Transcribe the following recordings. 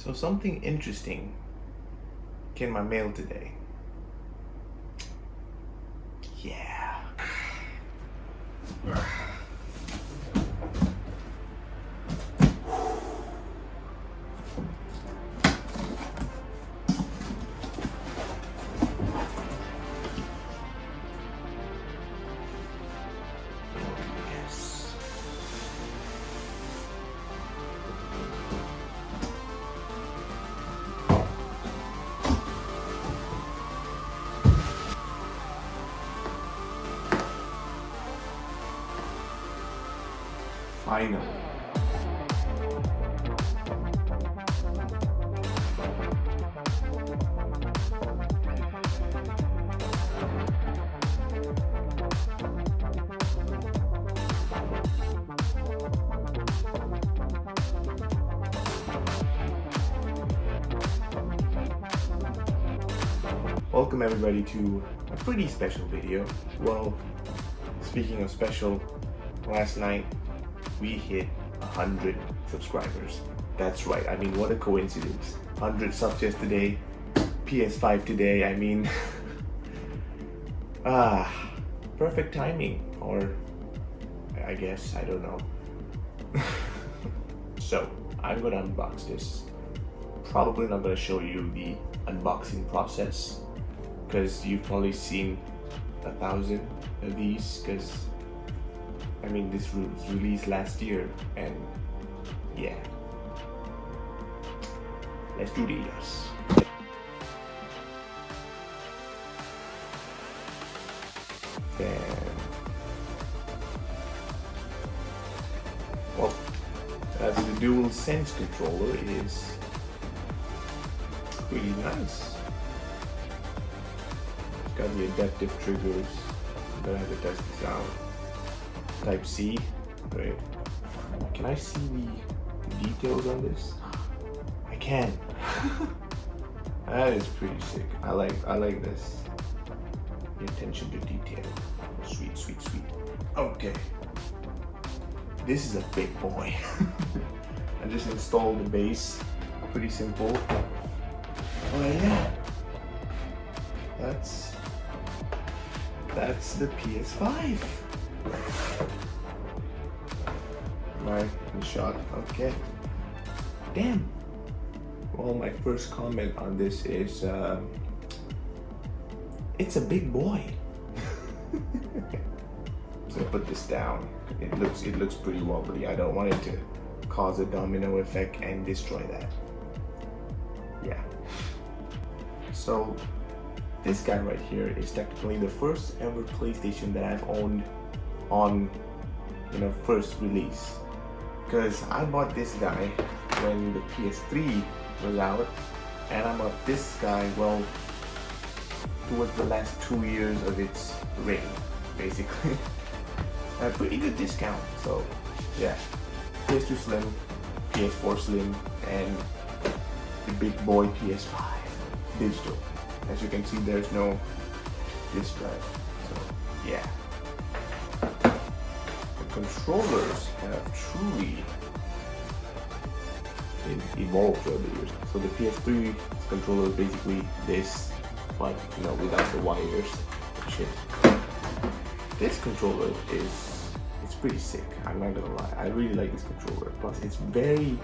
So something interesting came in my mail today. Yeah. Yes. Finally. Welcome everybody to a pretty special video. Well, speaking of special, last night we hit 100 subscribers. That's right, I mean, what a coincidence. 100 subs yesterday, PS5 today, I mean, perfect timing, or I guess, I don't know. So, I'm gonna unbox this. Probably not gonna show you the unboxing process, because you've probably seen 1,000 of these, because I mean, this was released last year, and yeah, let's do this. Then, well, as the dual sense controller is pretty nice. It's got the adaptive triggers. I'm gonna have to test this out. Type C, great. Can I see the details on this? I can. That is pretty sick. I like this. The attention to detail. Sweet, sweet, sweet. Okay. This is a big boy. I just installed the base. Pretty simple. Oh yeah. That's the PS5. Right, in shot. Okay. Damn. Well, my first comment on this is it's a big boy. So put this down. It looks pretty wobbly. I don't want it to cause a domino effect and destroy that. Yeah. So this guy right here is technically the first ever PlayStation that I've owned on, first release. Because I bought this guy when the PS3 was out, and I bought this guy, well, towards the last 2 years of its reign, basically. A pretty good discount, so yeah. PS2 Slim, PS4 Slim, and the big boy PS5 digital. As you can see, there's no disk drive, so yeah. The controllers have truly evolved over the years. So the PS3 controller is basically this, but without the wires and shit. This controller it's pretty sick. I'm not gonna lie. I really like this controller. Plus, it's very,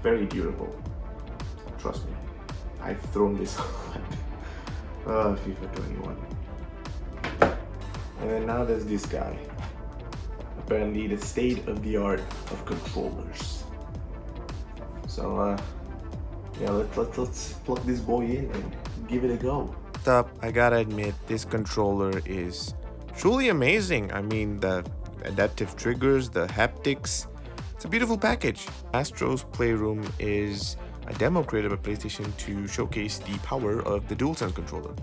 very durable. Trust me. I've thrown this a lot. FIFA 21. And then now there's this guy. Apparently the state of the art of controllers. So yeah, let's plug this boy in and give it a go. First up, I gotta admit, this controller is truly amazing. I mean, the adaptive triggers, the haptics, it's a beautiful package. Astro's Playroom is a demo created by PlayStation to showcase the power of the DualSense controller.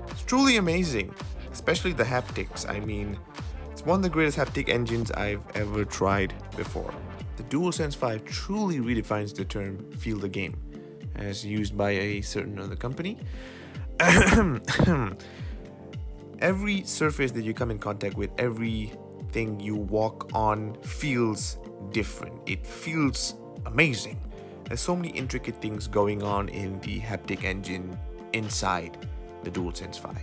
It's truly amazing, especially the haptics. I mean, it's one of the greatest haptic engines I've ever tried before. The DualSense 5 truly redefines the term "feel the game," as used by a certain other company. Every surface that you come in contact with, everything you walk on feels different. It feels amazing. There's so many intricate things going on in the haptic engine inside the DualSense 5.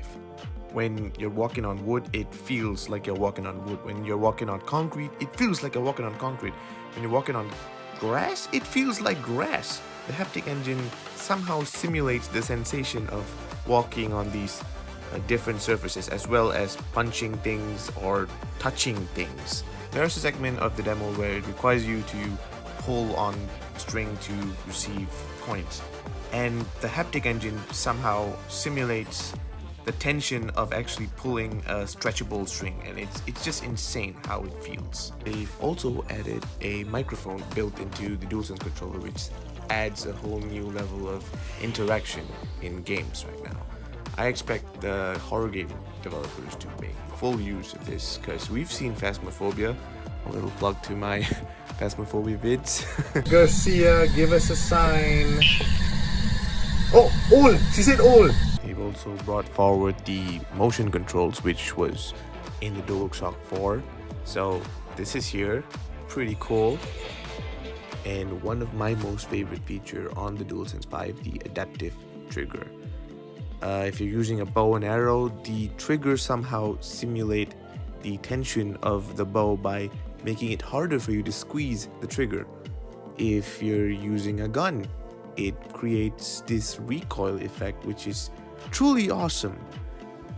When you're walking on wood, it feels like you're walking on wood. When you're walking on concrete, it feels like you're walking on concrete. When you're walking on grass, it feels like grass. The haptic engine somehow simulates the sensation of walking on these different surfaces, as well as punching things or touching things. There's a segment of the demo where it requires you to pull on string to receive coins, and the haptic engine somehow simulates the tension of actually pulling a stretchable string, and it's just insane how it feels. They've also added a microphone built into the DualSense controller, which adds a whole new level of interaction in games right now. I expect the horror game developers to make full use of this, because we've seen Phasmophobia. A little plug to my Phasmophobia vids. Garcia, give us a sign. Oh, all! She said all! They've also brought forward the motion controls, which was in the DualShock 4. So this is here, pretty cool. And one of my most favorite feature on the DualSense 5, the adaptive trigger. If you're using a bow and arrow, the trigger somehow simulate the tension of the bow by making it harder for you to squeeze the trigger. If you're using a gun, it creates this recoil effect, which is truly awesome.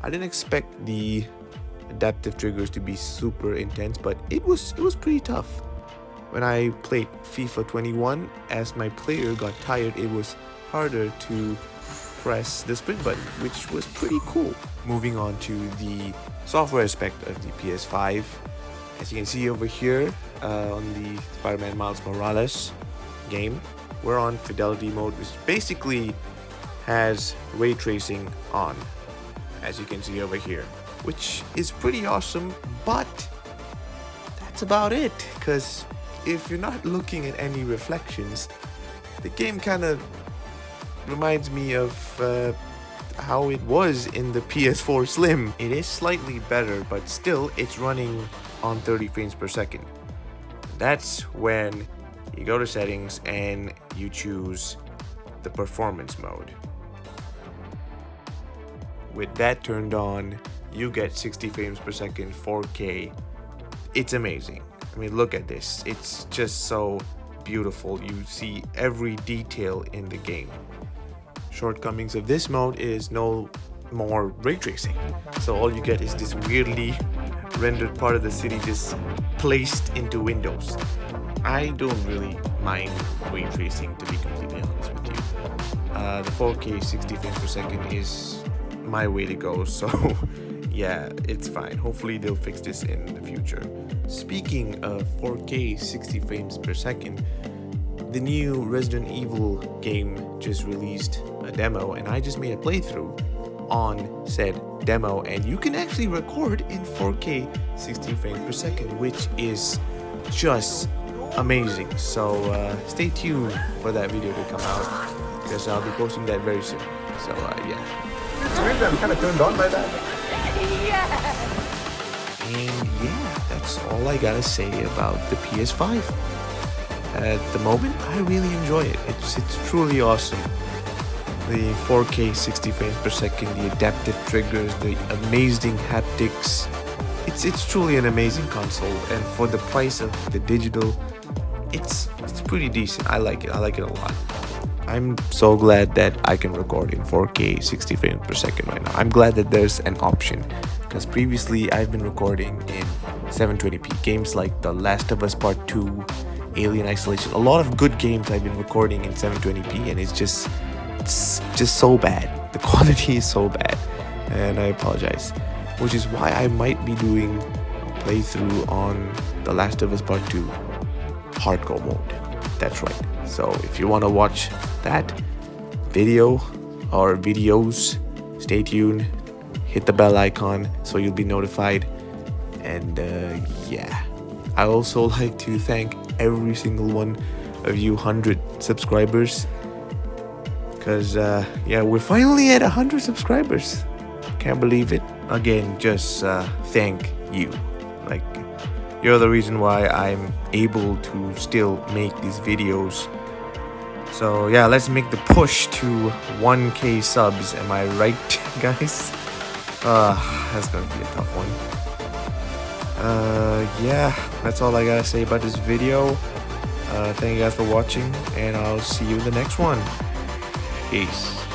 I didn't expect the adaptive triggers to be super intense, but it was pretty tough. When I played FIFA 21, as my player got tired, it was harder to press the sprint button, which was pretty cool. Moving on to the software aspect of the PS5, as you can see over here on the Spider-Man Miles Morales game, we're on fidelity mode, which basically has ray tracing on, as you can see over here, which is pretty awesome, but that's about it, because if you're not looking at any reflections, the game kind of reminds me of how it was in the PS4 Slim. It is slightly better, but still it's running on 30 frames per second. That's when you go to settings and you choose the performance mode. With that turned on, you get 60 frames per second, 4K. It's amazing. I mean, look at this. It's just so beautiful. You see every detail in the game. Shortcomings of this mode is no more ray tracing. So all you get is this weirdly rendered part of the city just placed into windows. I don't really mind ray tracing, to be completely honest with you. The 4K 60 frames per second is my way to go, so yeah, it's fine. Hopefully they'll fix this in the future. Speaking of 4K 60 frames per second, the new Resident Evil game just released a demo, and I just made a playthrough on said demo, and you can actually record in 4K 60 frames per second, which is just amazing. So stay tuned for that video to come out, because I'll be posting that very soon. So yeah. It's weird, I'm kind of turned on by that. And yeah, that's all I gotta say about the PS5. At the moment, I really enjoy it. It's truly awesome. The 4K 60 frames per second, the adaptive triggers, the amazing haptics. It's truly an amazing console, and for the price of the digital, it's pretty decent. I like it a lot. I'm so glad that I can record in 4K 60 frames per second right now. I'm glad that there's an option, because previously I've been recording in 720p. Games like The Last of Us Part 2, Alien Isolation, a lot of good games I've been recording in 720p, and it's just so bad. The quality is so bad, and I apologize. Which is why I might be doing a playthrough on The Last of Us Part 2 hardcore mode. That's right. So if you want to watch that video or videos, stay tuned, hit the bell icon so you'll be notified. And yeah, I also like to thank every single one of you 100 subscribers, because yeah, we're finally at 100 subscribers. Can't believe it. Again, just thank you. Like, you're the reason why I'm able to still make these videos So yeah, let's make the push to 1K subs. Am I right, guys? That's gonna be a tough one. Yeah, that's all I gotta say about this video. Thank you guys for watching, and I'll see you in the next one. Peace.